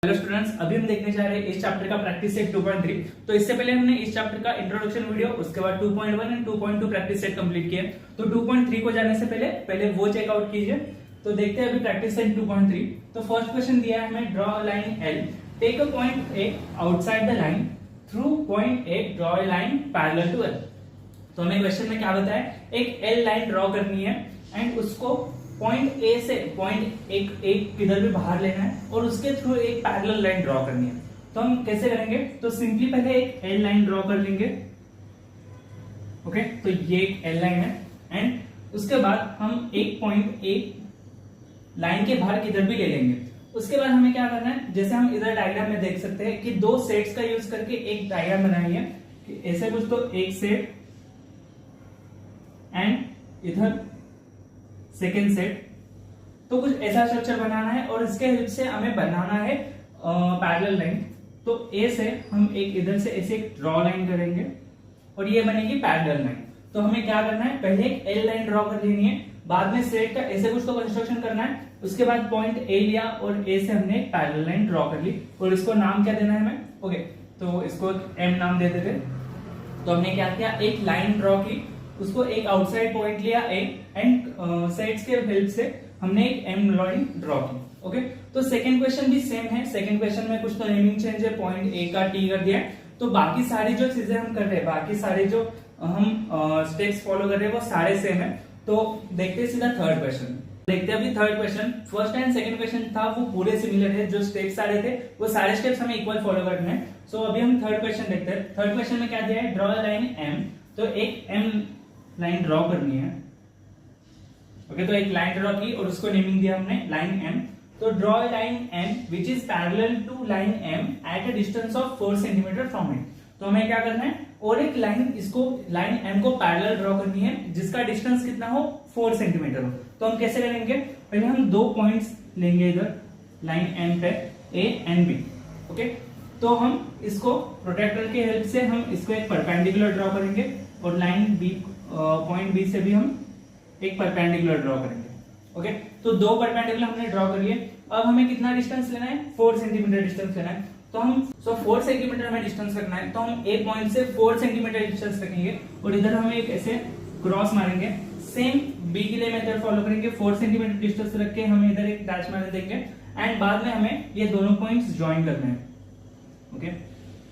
Hello students, अभी हम देखने जा रहे हैं इस चैप्टर का प्रैक्टिस सेट 2.3। तो इससे पहले हमने इस चैप्टर का इंट्रोडक्शन वीडियो, उसके बाद 2.1 एंड 2.2 प्रैक्टिस सेट कंप्लीट किए। तो 2.3 को जाने से पहले वो चेकआउट कीजिए। तो देखते हैं अभी प्रैक्टिस सेट 2.3। तो फर्स्ट क्वेश्चन दिया है हमें, draw line L, take a point A outside the line, through point A draw a line parallel to L. तो हमें क्वेश्चन में क्या बताया, एक एल लाइन ड्रॉ करनी है एंड उसको पॉइंट ए से पॉइंट एक किधर भी बाहर लेना है और उसके थ्रू एक पैरेलल लाइन ड्रॉ करनी है। तो हम कैसे करेंगे, तो सिंपली पहले एक एल लाइन ड्रॉ कर लेंगे। ओके, तो ये एक एल लाइन है एंड उसके बाद हम एक पॉइंट ए लाइन के बाहर किधर भी ले लेंगे। उसके बाद हमें क्या करना है, जैसे हम इधर डायग्राम में देख सकते हैं कि दो सेट्स का यूज करके एक डायग्राम बनाई है कि ऐसे कुछ, तो एक सेट एंड इधर सेकेंड सेट। तो कुछ ऐसा स्ट्रक्चर बनाना है और इसके हेल्प से हमें बनाना है पैरेलल लाइन। तो ए से हम एक इधर से ऐसे एक ड्रॉ लाइन करेंगे और ये बनेगी पैरेलल लाइन। तो हमें क्या करना है, पहले एक एल लाइन ड्रॉ कर लेनी है, बाद में सेट का ऐसे कुछ तो कंस्ट्रक्शन करना है। उसके बाद पॉइंट ए लिया और ए से हमने एक पैरेलल लाइन ड्रॉ कर ली और इसको नाम क्या देना है हमें। ओके, तो इसको एम नाम दे देते। तो हमने क्या किया, एक लाइन ड्रॉ की, उसको एक आउटसाइड पॉइंट लिया ए एंड साइड्स के हेल्प से हमने एक एम लाइन ड्रॉ की। ओके, तो सेकंड क्वेश्चन भी सेम है। सेकंड क्वेश्चन में कुछ तो नेमिंग चेंज है, पॉइंट ए का टी कर दिया है। तो बाकी सारी जो चीजें हम कर रहे हैं, बाकी सारे जो हम स्टेप्स फॉलो कर रहे हैं वो सारे सेम है। तो देखते हैं सीधा थर्ड क्वेश्चन। देखते हैं अभी third question. First and second question था वो पूरे सिमिलर है, जो स्टेप्स सारे थे वो सारे स्टेप्स हमें इक्वल फॉलो करने हैं। सो अभी हम थर्ड क्वेश्चन देखते हैं। थर्ड क्वेश्चन में क्या दिया है, ड्रॉ लाइन एम। तो एक एम लाइन ड्रॉ करनी है। ओके, तो एक लाइन ड्रॉ की और उसको नेमिंग दिया हमने लाइन एम। तो draw line M which is parallel to line M at a distance of 4 centimetre from it. तो हमें क्या करना है, और एक लाइन, इसको लाइन एम को पैरेलल ड्रॉ करनी है जिसका डिस्टेंस कितना हो, 4 सेंटीमीटर हो। तो हम कैसे करेंगे, पहले हम दो पॉइंट्स लेंगे इधर लाइन एम पे, ए एंड बी। ओके, तो हम इसको प्रोटेक्टर के हेल्प से हम इसको एक परपेंडिकुलर ड्रॉ करेंगे और लाइन बी, पॉइंट बी से भी हम एक परपेंडिकुलर ड्रॉ करेंगे। ओके, तो दो परपेंडिकुलर हमने ड्रॉ कर लिए। अब हमें कितना डिस्टेंस लेना है, 4 सेंटीमीटर डिस्टेंस लेना है। तो हम 4 सेंटीमीटर हमें डिस्टेंस रखना है। तो हम ए पॉइंट से 4 सेंटीमीटर डिस्टेंस रखेंगे और इधर हम एक ऐसे क्रॉस मारेंगे। सेम बी के लिए मेथड फॉलो करेंगे, 4 सेंटीमीटर डिस्टेंस रख के हमें इधर एक डैश मार देंगे एंड बाद में हमें ये दोनों पॉइंट्स ज्वाइन करने हैं। ओके,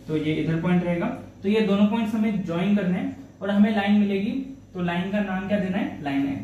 तो ये इधर पॉइंट रहेगा, तो ये दोनों पॉइंट्स हमें ज्वाइन करने हैं और हमें लाइन मिलेगी। तो लाइन का नाम क्या देना है, लाइन एम।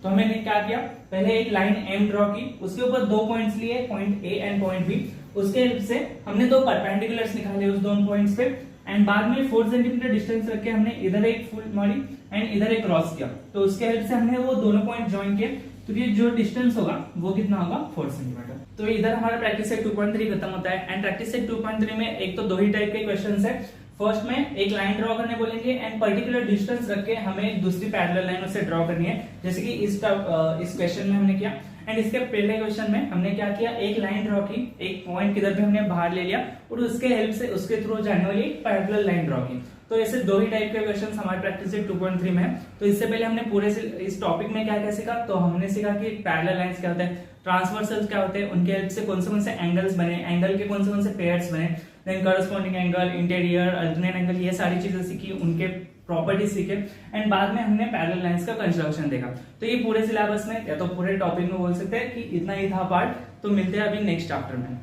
तो हमने क्या किया, पहले एक लाइन एम ड्रॉ की, उसके ऊपर दो पॉइंट्स लिए, point A and point B. उसके हेल्प से हमने दो परपेंडिकुलर्स निकाले उस दोनों पॉइंट्स पे एंड बाद में 4 सेंटीमीटर डिस्टेंस रख के हमने इधर एक फुल मारी एंड इधर एक क्रॉस किया। तो उसके हेल्प से हमने वो दोनों पॉइंट ज्वाइन किए। तो ये जो डिस्टेंस होगा वो कितना होगा, 4 सेंटीमीटर। तो इधर हमारा प्रैक्टिस सेट 2.3 खत्म होता है एंड प्रैक्टिस सेट 2.3 में एक तो दो ही टाइप के क्वेश्चंस है। फर्स्ट में एक लाइन ड्रॉ करने बोलेंगे एंड पर्टिकुलर डिस्टेंस रख के हमें दूसरी पैरेलल लाइन उससे ड्रॉ करनी है, जैसे कि इस क्वेश्चन में हमने किया। एंड इसके पहले क्वेश्चन में हमने क्या किया, एक लाइन ड्रॉ की, एक पॉइंट किधर भी हमने बाहर ले लिया और उसके हेल्प से उसके थ्रू जाने वाली एक पैरेलल लाइन ड्रॉ की। तो ऐसे दो ही टाइप के क्वेश्चंस हमारे प्रैक्टिस सेट 2.3 में है। तो इससे पहले हमने पूरे इस टॉपिक में क्या क्या सीखा, तो हमने सीखा कि पैरेलल लाइंस क्या होता है, ट्रांसवर्सल्स क्या होते हैं, उनके हेल्प से कौन से एंगल्स बने, एंगल के कौन से पेयर्स बने, then corresponding angle, interior, alternate angle, ये सारी चीजें सीखी, उनके प्रॉपर्टीज सीखे एंड बाद में हमने पैरेलल लाइंस का कंस्ट्रक्शन देखा। तो ये पूरे सिलेबस में या तो पूरे टॉपिक में बोल सकते हैं कि इतना ही था पार्ट। तो मिलते हैं अभी नेक्स्ट चैप्टर में।